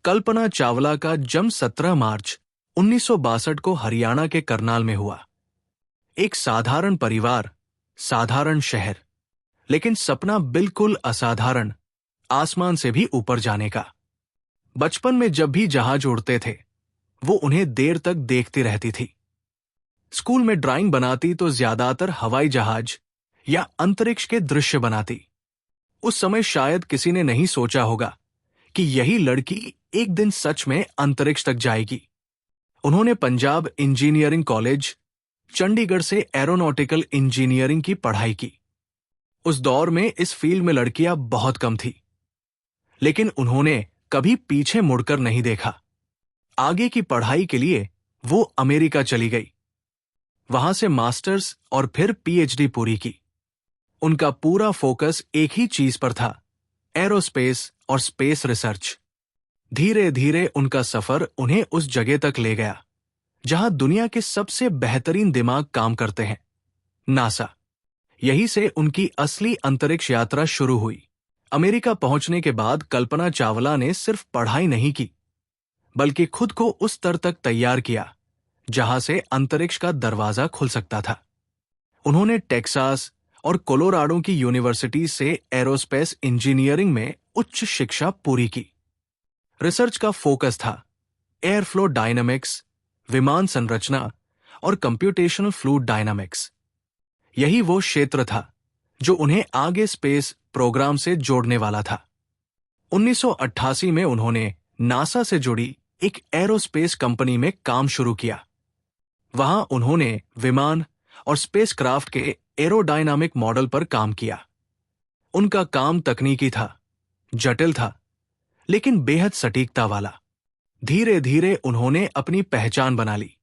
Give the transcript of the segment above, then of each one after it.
कल्पना चावला का जन्म 17 मार्च 1962 को हरियाणा के करनाल में हुआ। एक साधारण परिवार, साधारण शहर, लेकिन सपना बिल्कुल असाधारण, आसमान से भी ऊपर जाने का। बचपन में जब भी जहाज उड़ते थे, वो उन्हें देर तक देखती रहती थी। स्कूल में ड्राइंग बनाती तो ज्यादातर हवाई जहाज या अंतरिक्ष के दृश्य बनाती। उस समय शायद किसी ने नहीं सोचा होगा कि यही लड़की एक दिन सच में अंतरिक्ष तक जाएगी। उन्होंने पंजाब इंजीनियरिंग कॉलेज, चंडीगढ़ से एरोनॉटिकल इंजीनियरिंग की पढ़ाई की। उस दौर में इस फील्ड में लड़कियां बहुत कम थी, लेकिन उन्होंने कभी पीछे मुड़कर नहीं देखा। आगे की पढ़ाई के लिए वो अमेरिका चली गई, वहां से मास्टर्स और फिर पीएचडी पूरी की। उनका पूरा फोकस एक ही चीज पर था, एरोस्पेस और स्पेस रिसर्च। धीरे धीरे उनका सफर उन्हें उस जगह तक ले गया जहां दुनिया के सबसे बेहतरीन दिमाग काम करते हैं, नासा। यहीं से उनकी असली अंतरिक्ष यात्रा शुरू हुई। अमेरिका पहुंचने के बाद कल्पना चावला ने सिर्फ पढ़ाई नहीं की, बल्कि खुद को उस स्तर तक तैयार किया जहां से अंतरिक्ष का दरवाजा खुल सकता था। उन्होंने टेक्सास और कोलोराडो की यूनिवर्सिटी से एरोस्पेस इंजीनियरिंग में उच्च शिक्षा पूरी की। रिसर्च का फोकस था एयर फ्लो डायनामिक्स, विमान संरचना और कंप्यूटेशनल फ्लूइड डायनामिक्स। यही वो क्षेत्र था जो उन्हें आगे स्पेस प्रोग्राम से जोड़ने वाला था। 1988 में उन्होंने नासा से जुड़ी एक एरोस्पेस कंपनी में काम शुरू किया। वहां उन्होंने विमान और स्पेसक्राफ्ट के एरोडायनामिक मॉडल पर काम किया। उनका काम तकनीकी था, जटिल था, लेकिन बेहद सटीकता वाला। धीरे धीरे उन्होंने अपनी पहचान बना ली।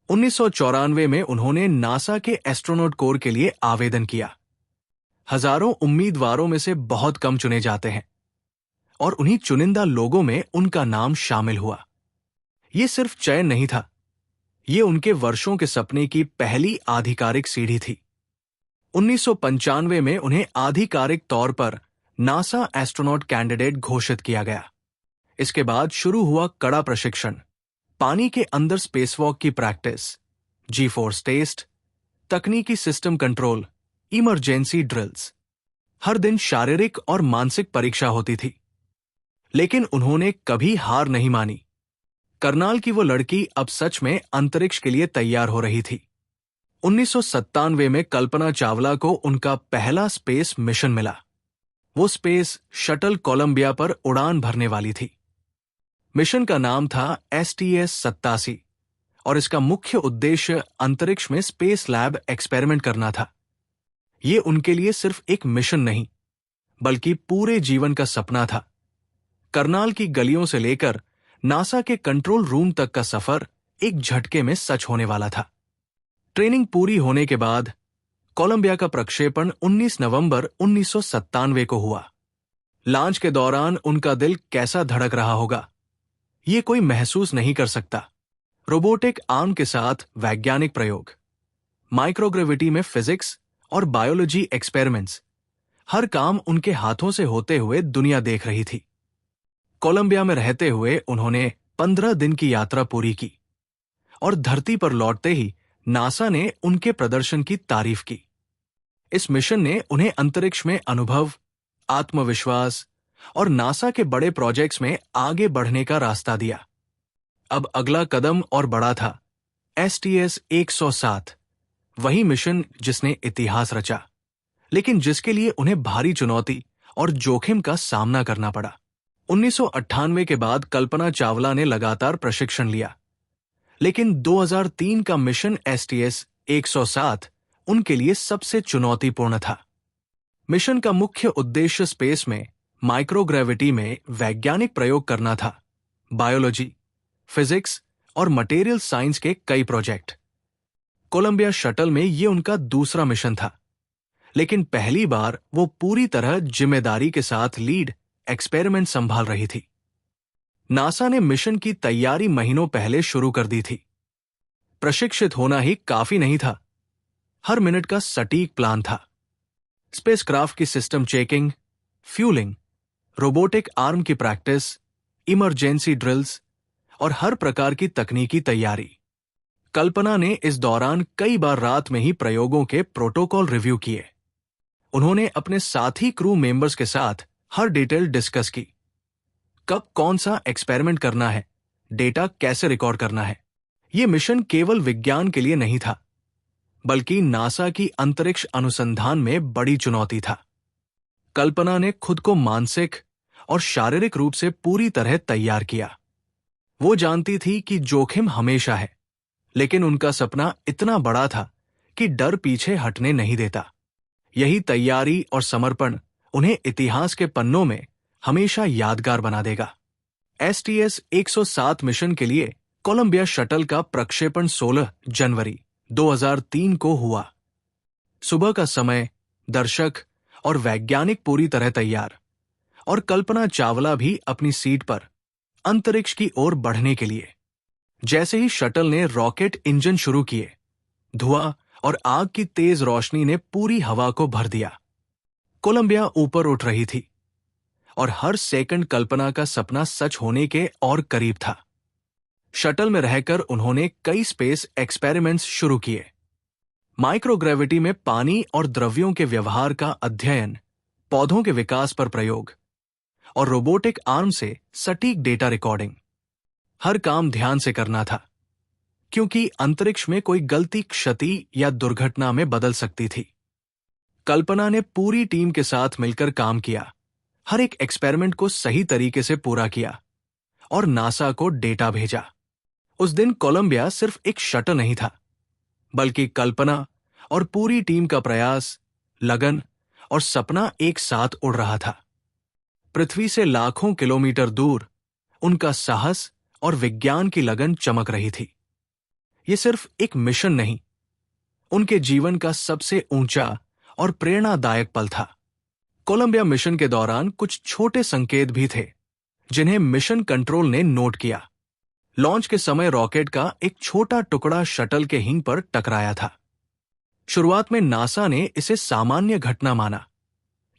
1994 में उन्होंने नासा के एस्ट्रोनॉट कोर के लिए आवेदन किया। हजारों उम्मीदवारों में से बहुत कम चुने जाते हैं और उन्हीं चुनिंदा लोगों में उनका नाम शामिल हुआ। ये सिर्फ चयन नहीं था, ये उनके वर्षों के सपने की पहली आधिकारिक सीढ़ी थी। 1995 में उन्हें आधिकारिक तौर पर नासा एस्ट्रोनॉट कैंडिडेट घोषित किया गया। इसके बाद शुरू हुआ कड़ा प्रशिक्षण, पानी के अंदर स्पेसवॉक की प्रैक्टिस, जी फोर्स टेस्ट, तकनीकी सिस्टम कंट्रोल, इमरजेंसी ड्रिल्स। हर दिन शारीरिक और मानसिक परीक्षा होती थी, लेकिन उन्होंने कभी हार नहीं मानी। करनाल की वो लड़की अब सच में अंतरिक्ष के लिए तैयार हो रही थी। 1997 में कल्पना चावला को उनका पहला स्पेस मिशन मिला। वो स्पेस शटल कोलंबिया पर उड़ान भरने वाली थी। मिशन का नाम था STS-87 और इसका मुख्य उद्देश्य अंतरिक्ष में स्पेस लैब एक्सपेरिमेंट करना था। ये उनके लिए सिर्फ एक मिशन नहीं, बल्कि पूरे जीवन का सपना था। करनाल की गलियों से लेकर नासा के कंट्रोल रूम तक का सफर एक झटके में सच होने वाला था। ट्रेनिंग पूरी होने के बाद कोलंबिया का प्रक्षेपण 19 नवंबर 1997 को हुआ। लॉन्च के दौरान उनका दिल कैसा धड़क रहा होगा, ये कोई महसूस नहीं कर सकता। रोबोटिक आर्म के साथ वैज्ञानिक प्रयोग, माइक्रोग्रेविटी में फिजिक्स और बायोलॉजी एक्सपेरिमेंट्स, हर काम उनके हाथों से होते हुए दुनिया देख रही थी। कोलंबिया में रहते हुए उन्होंने 15 दिन की यात्रा पूरी की और धरती पर लौटते ही नासा ने उनके प्रदर्शन की तारीफ की। इस मिशन ने उन्हें अंतरिक्ष में अनुभव, आत्मविश्वास और नासा के बड़े प्रोजेक्ट्स में आगे बढ़ने का रास्ता दिया। अब अगला कदम और बड़ा था, STS-107, वही मिशन जिसने इतिहास रचा, लेकिन जिसके लिए उन्हें भारी चुनौती और जोखिम का सामना करना पड़ा। 1998 के बाद कल्पना चावला ने लगातार प्रशिक्षण लिया, लेकिन 2003 का मिशन STS-107 उनके लिए सबसे चुनौतीपूर्ण था। मिशन का मुख्य उद्देश्य स्पेस में माइक्रोग्रेविटी में वैज्ञानिक प्रयोग करना था। बायोलॉजी, फिजिक्स और मटेरियल साइंस के कई प्रोजेक्ट। कोलंबिया शटल में ये उनका दूसरा मिशन था, लेकिन पहली बार वो पूरी तरह जिम्मेदारी के साथ लीड एक्सपेरिमेंट संभाल रही थी। नासा ने मिशन की तैयारी महीनों पहले शुरू कर दी थी। प्रशिक्षित होना ही काफी नहीं था, हर मिनट का सटीक प्लान था। स्पेसक्राफ्ट की system checking, fuelling, robotic arm की प्रैक्टिस, इमरजेंसी ड्रिल्स और हर प्रकार की तकनीकी तैयारी। कल्पना ने इस दौरान कई बार रात में ही प्रयोगों के प्रोटोकॉल रिव्यू किए। उन्होंने अपने साथी क्रू मेंबर्स के साथ हर डिटेल डिस्कस की। कब कौन सा एक्सपेरिमेंट करना है, डेटा कैसे रिकॉर्ड करना है। यह मिशन केवल विज्ञान के लिए नहीं था, बल्कि नासा की अंतरिक्ष अनुसंधान में बड़ी चुनौती था। कल्पना ने खुद को मानसिक और शारीरिक रूप से पूरी तरह तैयार किया। वो जानती थी कि जोखिम हमेशा है, लेकिन उनका सपना इतना बड़ा था कि डर पीछे हटने नहीं देता। यही तैयारी और समर्पण उन्हें इतिहास के पन्नों में हमेशा यादगार बना देगा। STS-107 मिशन के लिए कोलंबिया शटल का प्रक्षेपण 16 जनवरी 2003 को हुआ। सुबह का समय, दर्शक और वैज्ञानिक पूरी तरह तैयार, और कल्पना चावला भी अपनी सीट पर अंतरिक्ष की ओर बढ़ने के लिए। जैसे ही शटल ने रॉकेट इंजन शुरू किए, धुआं और आग की तेज रोशनी ने पूरी हवा को भर दिया। कोलंबिया ऊपर उठ रही थी और हर सेकंड कल्पना का सपना सच होने के और करीब था। शटल में रहकर उन्होंने कई स्पेस एक्सपेरिमेंट्स शुरू किए। माइक्रोग्रेविटी में पानी और द्रव्यों के व्यवहार का अध्ययन, पौधों के विकास पर प्रयोग और रोबोटिक आर्म से सटीक डेटा रिकॉर्डिंग। हर काम ध्यान से करना था, क्योंकि अंतरिक्ष में कोई गलती क्षति या दुर्घटना में बदल सकती थी। कल्पना ने पूरी टीम के साथ मिलकर काम किया, हर एक एक्सपेरिमेंट को सही तरीके से पूरा किया और नासा को डेटा भेजा। उस दिन कोलंबिया सिर्फ एक शटल नहीं था, बल्कि कल्पना और पूरी टीम का प्रयास, लगन और सपना एक साथ उड़ रहा था। पृथ्वी से लाखों किलोमीटर दूर उनका साहस और विज्ञान की लगन चमक रही थी। यह सिर्फ एक मिशन नहीं, उनके जीवन का सबसे ऊंचा और प्रेरणादायक पल था। कोलंबिया मिशन के दौरान कुछ छोटे संकेत भी थे, जिन्हें मिशन कंट्रोल ने नोट किया। लॉन्च के समय रॉकेट का एक छोटा टुकड़ा शटल के हिंग पर टकराया था। शुरुआत में नासा ने इसे सामान्य घटना माना,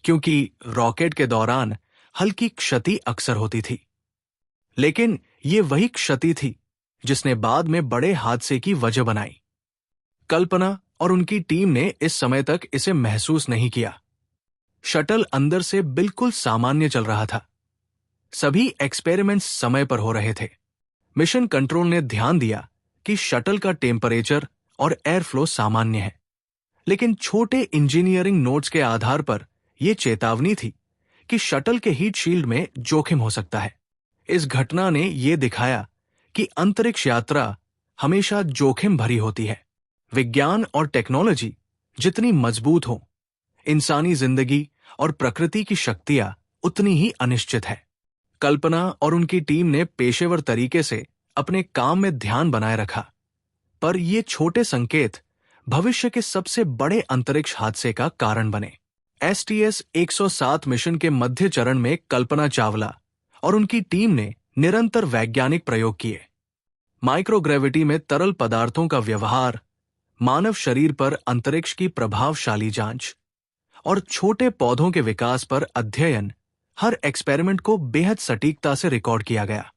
क्योंकि रॉकेट के दौरान हल्की क्षति अक्सर होती थी। लेकिन ये वही क्षति थी जिसने बाद में बड़े हादसे की वजह बनाई। कल्पना और उनकी टीम ने इस समय तक इसे महसूस नहीं किया। शटल अंदर से बिल्कुल सामान्य चल रहा था। सभी एक्सपेरिमेंट्स समय पर हो रहे थे। मिशन कंट्रोल ने ध्यान दिया कि शटल का टेम्परेचर और एयर फ्लो सामान्य है, लेकिन छोटे इंजीनियरिंग नोट्स के आधार पर यह चेतावनी थी कि शटल के हीट शील्ड में जोखिम हो सकता है। इस घटना ने यह दिखाया कि अंतरिक्ष यात्रा हमेशा जोखिम भरी होती है। विज्ञान और टेक्नोलॉजी जितनी मजबूत हो, इंसानी जिंदगी और प्रकृति की शक्तियां उतनी ही अनिश्चित है। कल्पना और उनकी टीम ने पेशेवर तरीके से अपने काम में ध्यान बनाए रखा, पर ये छोटे संकेत भविष्य के सबसे बड़े अंतरिक्ष हादसे का कारण बने। STS-107 मिशन के मध्य चरण में कल्पना चावला और उनकी टीम ने निरंतर वैज्ञानिक प्रयोग किए। माइक्रोग्रेविटी में तरल पदार्थों का व्यवहार, मानव शरीर पर अंतरिक्ष की प्रभावशाली जांच और छोटे पौधों के विकास पर अध्ययन, हर एक्सपेरिमेंट को बेहद सटीकता से रिकॉर्ड किया गया।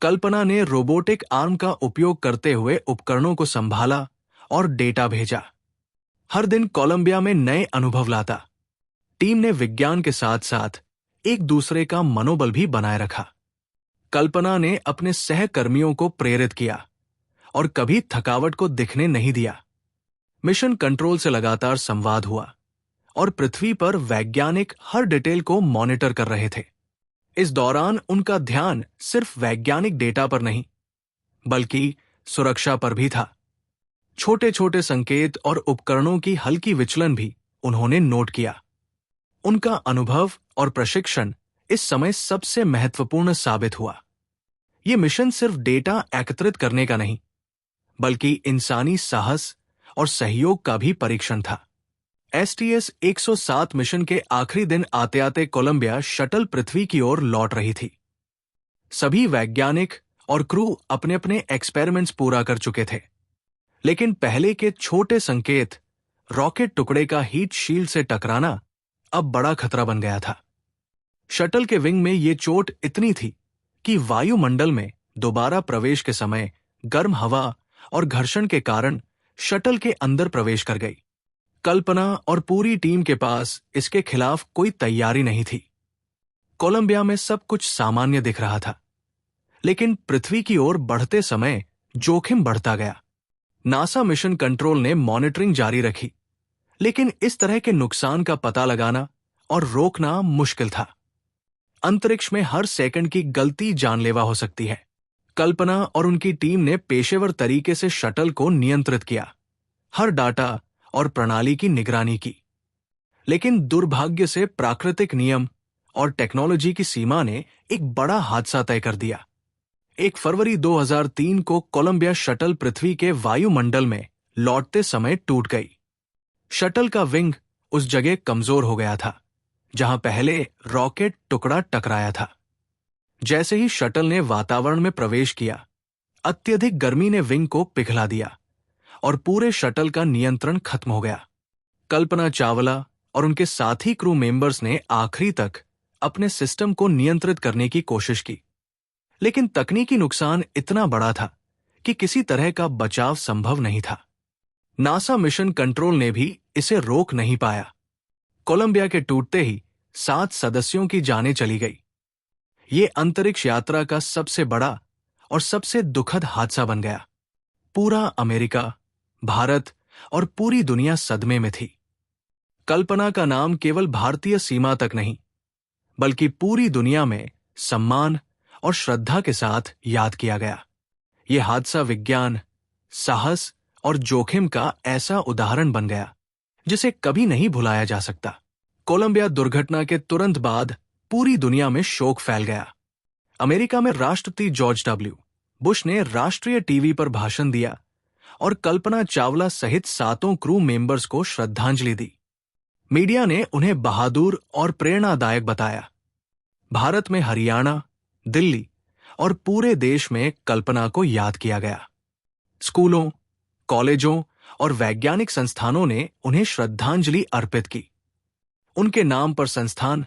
कल्पना ने रोबोटिक आर्म का उपयोग करते हुए उपकरणों को संभाला और डेटा भेजा। हर दिन कोलंबिया में नए अनुभव लाता। टीम ने विज्ञान के साथ साथ एक दूसरे का मनोबल भी बनाए रखा। कल्पना ने अपने सहकर्मियों को प्रेरित किया और कभी थकावट को दिखने नहीं दिया। मिशन कंट्रोल से लगातार संवाद हुआ और पृथ्वी पर वैज्ञानिक हर डिटेल को मॉनिटर कर रहे थे। इस दौरान उनका ध्यान सिर्फ वैज्ञानिक डेटा पर नहीं, बल्कि सुरक्षा पर भी था। छोटे छोटे संकेत और उपकरणों की हल्की विचलन भी उन्होंने नोट किया। उनका अनुभव और प्रशिक्षण इस समय सबसे महत्वपूर्ण साबित हुआ। यह मिशन सिर्फ डेटा एकत्रित करने का नहीं, बल्कि इंसानी साहस और सहयोग का भी परीक्षण था। STS-107 मिशन के आखिरी दिन आते आते कोलंबिया शटल पृथ्वी की ओर लौट रही थी। सभी वैज्ञानिक और क्रू अपने अपने एक्सपेरिमेंट्स पूरा कर चुके थे, लेकिन पहले के छोटे संकेत, रॉकेट टुकड़े का हीट शील्ड से टकराना, अब बड़ा खतरा बन गया था। शटल के विंग में यह चोट इतनी थी कि वायुमंडल में दोबारा प्रवेश के समय गर्म हवा और घर्षण के कारण शटल के अंदर प्रवेश कर गई। कल्पना और पूरी टीम के पास इसके खिलाफ कोई तैयारी नहीं थी। कोलंबिया में सब कुछ सामान्य दिख रहा था, लेकिन पृथ्वी की ओर बढ़ते समय जोखिम बढ़ता गया। नासा मिशन कंट्रोल ने मॉनिटरिंग जारी रखी, लेकिन इस तरह के नुकसान का पता लगाना और रोकना मुश्किल था। अंतरिक्ष में हर सेकंड की गलती जानलेवा हो सकती है। कल्पना और उनकी टीम ने पेशेवर तरीके से शटल को नियंत्रित किया, हर डाटा और प्रणाली की निगरानी की। लेकिन दुर्भाग्य से प्राकृतिक नियम और टेक्नोलॉजी की सीमा ने एक बड़ा हादसा तय कर दिया। 1 फरवरी 2003 को कोलंबिया शटल पृथ्वी के वायुमंडल में लौटते समय टूट गई। शटल का विंग उस जगह कमजोर हो गया था जहां पहले रॉकेट टुकड़ा टकराया था। जैसे ही शटल ने वातावरण में प्रवेश किया, अत्यधिक गर्मी ने विंग को पिघला दिया और पूरे शटल का नियंत्रण खत्म हो गया। कल्पना चावला और उनके साथी क्रू मेंबर्स ने आखिरी तक अपने सिस्टम को नियंत्रित करने की कोशिश की, लेकिन तकनीकी नुकसान इतना बड़ा था कि किसी तरह का बचाव संभव नहीं था। नासा मिशन कंट्रोल ने भी इसे रोक नहीं पाया। कोलंबिया के टूटते ही 7 सदस्यों की जानें चली गई। ये अंतरिक्ष यात्रा का सबसे बड़ा और सबसे दुखद हादसा बन गया। पूरा अमेरिका, भारत और पूरी दुनिया सदमे में थी। कल्पना का नाम केवल भारतीय सीमा तक नहीं, बल्कि पूरी दुनिया में सम्मान और श्रद्धा के साथ याद किया गया। यह हादसा विज्ञान, साहस और जोखिम का ऐसा उदाहरण बन गया जिसे कभी नहीं भुलाया जा सकता। कोलंबिया दुर्घटना के तुरंत बाद पूरी दुनिया में शोक फैल गया। अमेरिका में राष्ट्रपति जॉर्ज डब्ल्यू बुश ने राष्ट्रीय टीवी पर भाषण दिया और कल्पना चावला सहित 7 क्रू मेंबर्स को श्रद्धांजलि दी। मीडिया ने उन्हें बहादुर और प्रेरणादायक बताया। भारत में हरियाणा, दिल्ली और पूरे देश में कल्पना को याद किया गया। स्कूलों, कॉलेजों और वैज्ञानिक संस्थानों ने उन्हें श्रद्धांजलि अर्पित की। उनके नाम पर संस्थान,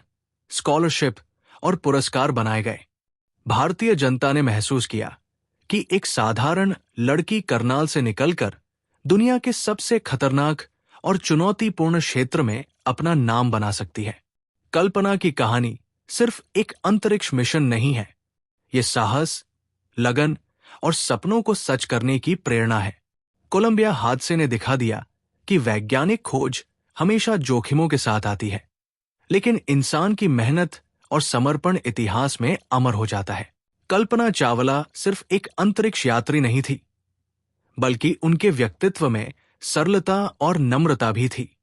स्कॉलरशिप और पुरस्कार बनाए गए। भारतीय जनता ने महसूस किया कि एक साधारण लड़की करनाल से निकलकर दुनिया के सबसे खतरनाक और चुनौतीपूर्ण क्षेत्र में अपना नाम बना सकती है। कल्पना की कहानी सिर्फ एक अंतरिक्ष मिशन नहीं है, ये साहस, लगन और सपनों को सच करने की प्रेरणा है। कोलंबिया हादसे ने दिखा दिया कि वैज्ञानिक खोज हमेशा जोखिमों के साथ आती है, लेकिन इंसान की मेहनत और समर्पण इतिहास में अमर हो जाता है। कल्पना चावला सिर्फ एक अंतरिक्ष यात्री नहीं थी, बल्कि उनके व्यक्तित्व में सरलता और नम्रता भी थी।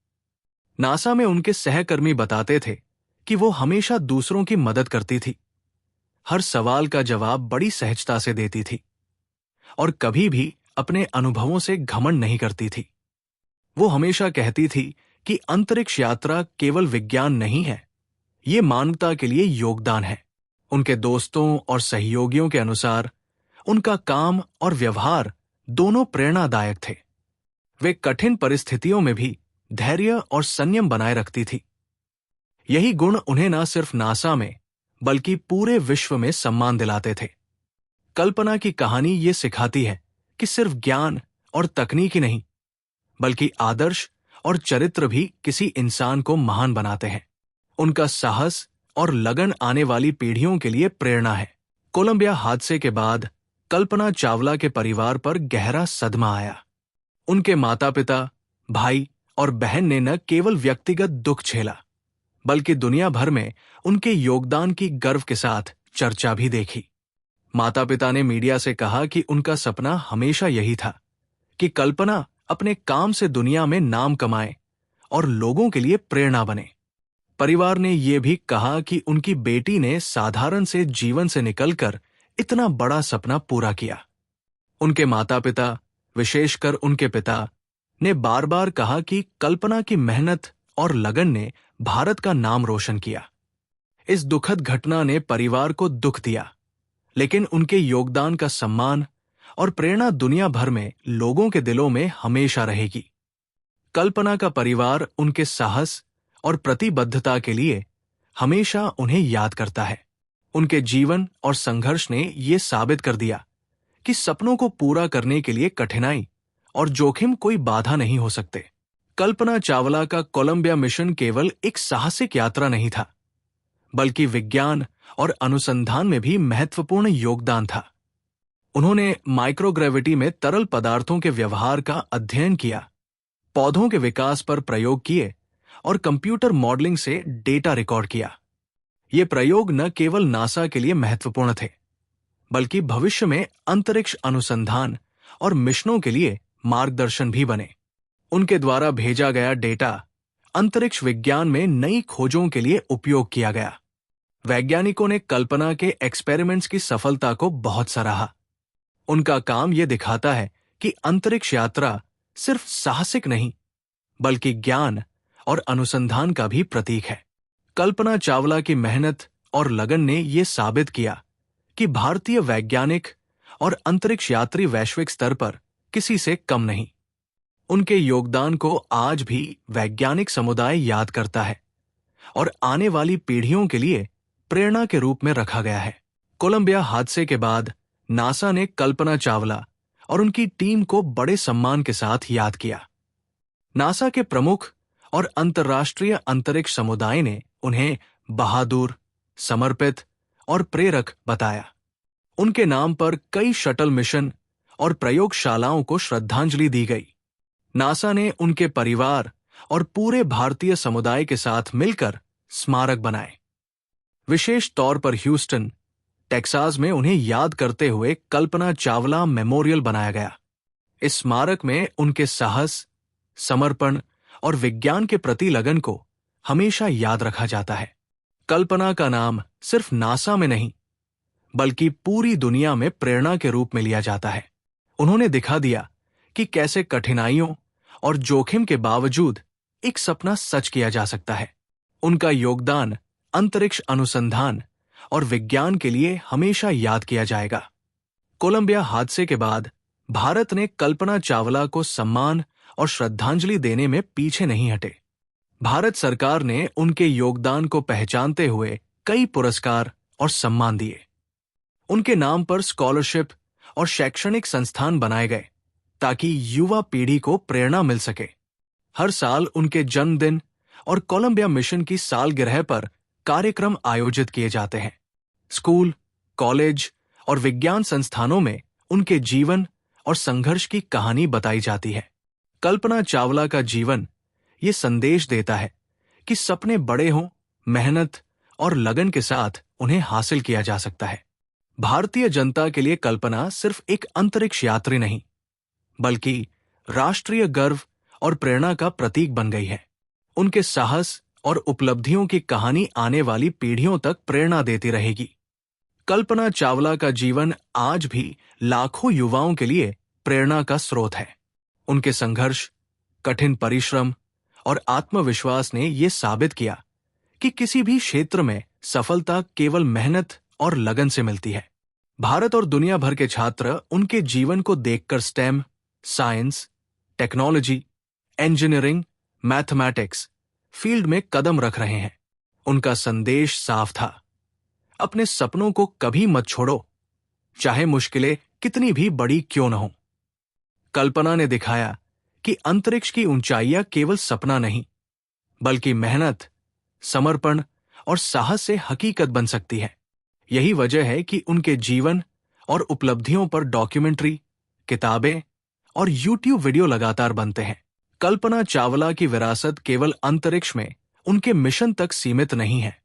नासा में उनके सहकर्मी बताते थे कि वो हमेशा दूसरों की मदद करती थी, हर सवाल का जवाब बड़ी सहजता से देती थी और कभी भी अपने अनुभवों से घमंड नहीं करती थी। वो हमेशा कहती थी कि अंतरिक्ष यात्रा केवल विज्ञान नहीं है, ये मानवता के लिए योगदान है। उनके दोस्तों और सहयोगियों के अनुसार उनका काम और व्यवहार दोनों प्रेरणादायक थे। वे कठिन परिस्थितियों में भी धैर्य और संयम बनाए रखती थी। यही गुण उन्हें न सिर्फ नासा में बल्कि पूरे विश्व में सम्मान दिलाते थे। कल्पना की कहानी ये सिखाती है कि सिर्फ ज्ञान और तकनीक ही नहीं, बल्कि आदर्श और चरित्र भी किसी इंसान को महान बनाते हैं। उनका साहस और लगन आने वाली पीढ़ियों के लिए प्रेरणा है। कोलंबिया हादसे के बाद कल्पना चावला के परिवार पर गहरा सदमा आया। उनके माता-पिता, भाई और बहन ने न केवल व्यक्तिगत दुख झेला, बल्कि दुनिया भर में उनके योगदान की गर्व के साथ चर्चा भी देखी। माता-पिता ने मीडिया से कहा कि उनका सपना हमेशा यही था कि कल्पना अपने काम से दुनिया में नाम कमाए और लोगों के लिए प्रेरणा बने। परिवार ने यह भी कहा कि उनकी बेटी ने साधारण से जीवन से निकलकर इतना बड़ा सपना पूरा किया। उनके माता-पिता, विशेषकर उनके पिता, ने बार-बार कहा कि कल्पना की मेहनत और लगन ने भारत का नाम रोशन किया। इस दुखद घटना ने परिवार को दुख दिया, लेकिन उनके योगदान का सम्मान और प्रेरणा दुनिया भर में लोगों के दिलों में हमेशा रहेगी। कल्पना का परिवार उनके साहस और प्रतिबद्धता के लिए हमेशा उन्हें याद करता है। उनके जीवन और संघर्ष ने ये साबित कर दिया कि सपनों को पूरा करने के लिए कठिनाई और जोखिम कोई बाधा नहीं हो सकते। कल्पना चावला का कोलंबिया मिशन केवल एक साहसिक यात्रा नहीं था, बल्कि विज्ञान और अनुसंधान में भी महत्वपूर्ण योगदान था। उन्होंने माइक्रोग्रेविटी में तरल पदार्थों के व्यवहार का अध्ययन किया, पौधों के विकास पर प्रयोग किए और कंप्यूटर मॉडलिंग से डेटा रिकॉर्ड किया। ये प्रयोग न केवल नासा के लिए महत्वपूर्ण थे, बल्कि भविष्य में अंतरिक्ष अनुसंधान और मिशनों के लिए मार्गदर्शन भी बने। उनके द्वारा भेजा गया डेटा अंतरिक्ष विज्ञान में नई खोजों के लिए उपयोग किया गया। वैज्ञानिकों ने कल्पना के एक्सपेरिमेंट्स की सफलता को बहुत सराहा। उनका काम यह दिखाता है कि अंतरिक्ष यात्रा सिर्फ साहसिक नहीं, बल्कि ज्ञान और अनुसंधान का भी प्रतीक है। कल्पना चावला की मेहनत और लगन ने यह साबित किया कि भारतीय वैज्ञानिक और अंतरिक्ष यात्री वैश्विक स्तर पर किसी से कम नहीं। उनके योगदान को आज भी वैज्ञानिक समुदाय याद करता है और आने वाली पीढ़ियों के लिए प्रेरणा के रूप में रखा गया है। कोलंबिया हादसे के बाद नासा ने कल्पना चावला और उनकी टीम को बड़े सम्मान के साथ याद किया। नासा के प्रमुख और अंतर्राष्ट्रीय अंतरिक्ष समुदाय ने उन्हें बहादुर, समर्पित और प्रेरक बताया। उनके नाम पर कई शटल मिशन और प्रयोगशालाओं को श्रद्धांजलि दी गई। नासा ने उनके परिवार और पूरे भारतीय समुदाय के साथ मिलकर स्मारक बनाए। विशेष तौर पर ह्यूस्टन, टेक्सास में उन्हें याद करते हुए कल्पना चावला मेमोरियल बनाया गया। इस स्मारक में उनके साहस, समर्पण और विज्ञान के प्रति लगन को हमेशा याद रखा जाता है। कल्पना का नाम सिर्फ नासा में नहीं, बल्कि पूरी दुनिया में प्रेरणा के रूप में लिया जाता है। उन्होंने दिखा दिया कि कैसे कठिनाइयों और जोखिम के बावजूद एक सपना सच किया जा सकता है। उनका योगदान अंतरिक्ष अनुसंधान और विज्ञान के लिए हमेशा याद किया जाएगा। कोलंबिया हादसे के बाद भारत ने कल्पना चावला को सम्मान और श्रद्धांजलि देने में पीछे नहीं हटे। भारत सरकार ने उनके योगदान को पहचानते हुए कई पुरस्कार और सम्मान दिए। उनके नाम पर स्कॉलरशिप और शैक्षणिक संस्थान बनाए गए ताकि युवा पीढ़ी को प्रेरणा मिल सके। हर साल उनके जन्मदिन और कोलंबिया मिशन की सालगिरह पर कार्यक्रम आयोजित किए जाते हैं। स्कूल, कॉलेज और विज्ञान संस्थानों में उनके जीवन और संघर्ष की कहानी बताई जाती है। कल्पना चावला का जीवन ये संदेश देता है कि सपने बड़े हों, मेहनत और लगन के साथ उन्हें हासिल किया जा सकता है। भारतीय जनता के लिए कल्पना सिर्फ एक अंतरिक्ष यात्री नहीं, बल्कि राष्ट्रीय गर्व और प्रेरणा का प्रतीक बन गई है। उनके साहस और उपलब्धियों की कहानी आने वाली पीढ़ियों तक प्रेरणा देती रहेगी। कल्पना चावला का जीवन आज भी लाखों युवाओं के लिए प्रेरणा का स्रोत है। उनके संघर्ष, कठिन परिश्रम और आत्मविश्वास ने यह साबित किया कि किसी भी क्षेत्र में सफलता केवल मेहनत और लगन से मिलती है। भारत और दुनिया भर के छात्र उनके जीवन को देखकर stem, science, technology, engineering, mathematics field में कदम रख रहे हैं। उनका संदेश साफ था, अपने सपनों को कभी मत छोड़ो, चाहे मुश्किलें कितनी भी बड़ी क्यों न हो। कल्पना ने दिखाया कि अंतरिक्ष की ऊंचाइयां केवल सपना नहीं, बल्कि मेहनत, समर्पण और साहस से हकीकत बन सकती है। यही वजह है कि उनके जीवन और उपलब्धियों पर डॉक्यूमेंट्री, किताबें और यूट्यूब वीडियो लगातार बनते हैं। कल्पना चावला की विरासत केवल अंतरिक्ष में उनके मिशन तक सीमित नहीं है।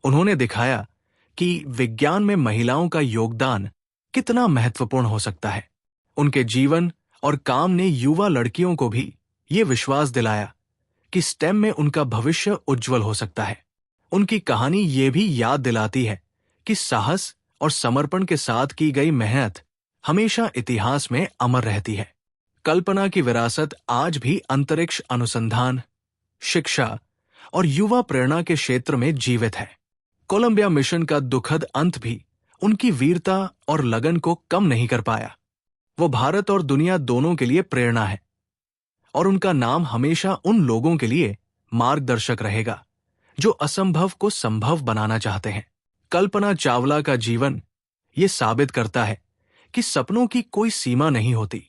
उन्होंने दिखाया कि विज्ञान में महिलाओं का योगदान कितना महत्वपूर्ण हो सकता है। उनके जीवन और काम ने युवा लड़कियों को भी ये विश्वास दिलाया कि स्टेम में उनका भविष्य उज्जवल हो सकता है। उनकी कहानी ये भी याद दिलाती है कि साहस और समर्पण के साथ की गई मेहनत हमेशा इतिहास में अमर रहती है। कल्पना की विरासत आज भी अंतरिक्ष अनुसंधान, शिक्षा और युवा प्रेरणा के क्षेत्र में जीवित है। कोलंबिया मिशन का दुखद अंत भी उनकी वीरता और लगन को कम नहीं कर पाया। वो भारत और दुनिया दोनों के लिए प्रेरणा है और उनका नाम हमेशा उन लोगों के लिए मार्गदर्शक रहेगा जो असंभव को संभव बनाना चाहते हैं। कल्पना चावला का जीवन ये साबित करता है कि सपनों की कोई सीमा नहीं होती।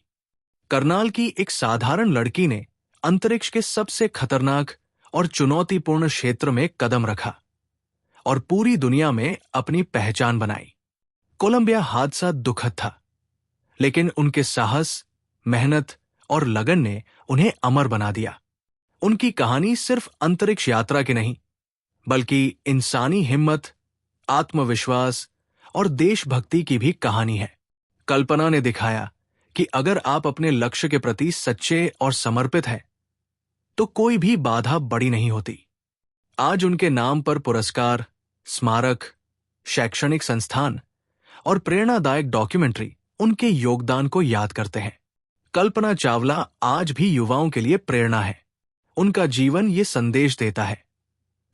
करनाल की एक साधारण लड़की ने अंतरिक्ष के सबसे खतरनाक और चुनौतीपूर्ण क्षेत्र में कदम रखा और पूरी दुनिया में अपनी पहचान बनाई। कोलंबिया हादसा दुखद था, लेकिन उनके साहस, मेहनत और लगन ने उन्हें अमर बना दिया। उनकी कहानी सिर्फ अंतरिक्ष यात्रा की नहीं, बल्कि इंसानी हिम्मत, आत्मविश्वास और देशभक्ति की भी कहानी है। कल्पना ने दिखाया कि अगर आप अपने लक्ष्य के प्रति सच्चे और समर्पित हैं, तो कोई भी बाधा बड़ी नहीं होती। आज उनके नाम पर पुरस्कार, स्मारक, शैक्षणिक संस्थान और प्रेरणादायक डॉक्यूमेंट्री उनके योगदान को याद करते हैं। कल्पना चावला आज भी युवाओं के लिए प्रेरणा है। उनका जीवन ये संदेश देता है,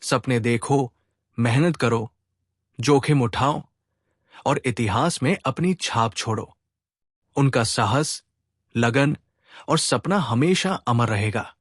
सपने देखो, मेहनत करो, जोखिम उठाओ और इतिहास में अपनी छाप छोड़ो। उनका साहस, लगन और सपना हमेशा अमर रहेगा।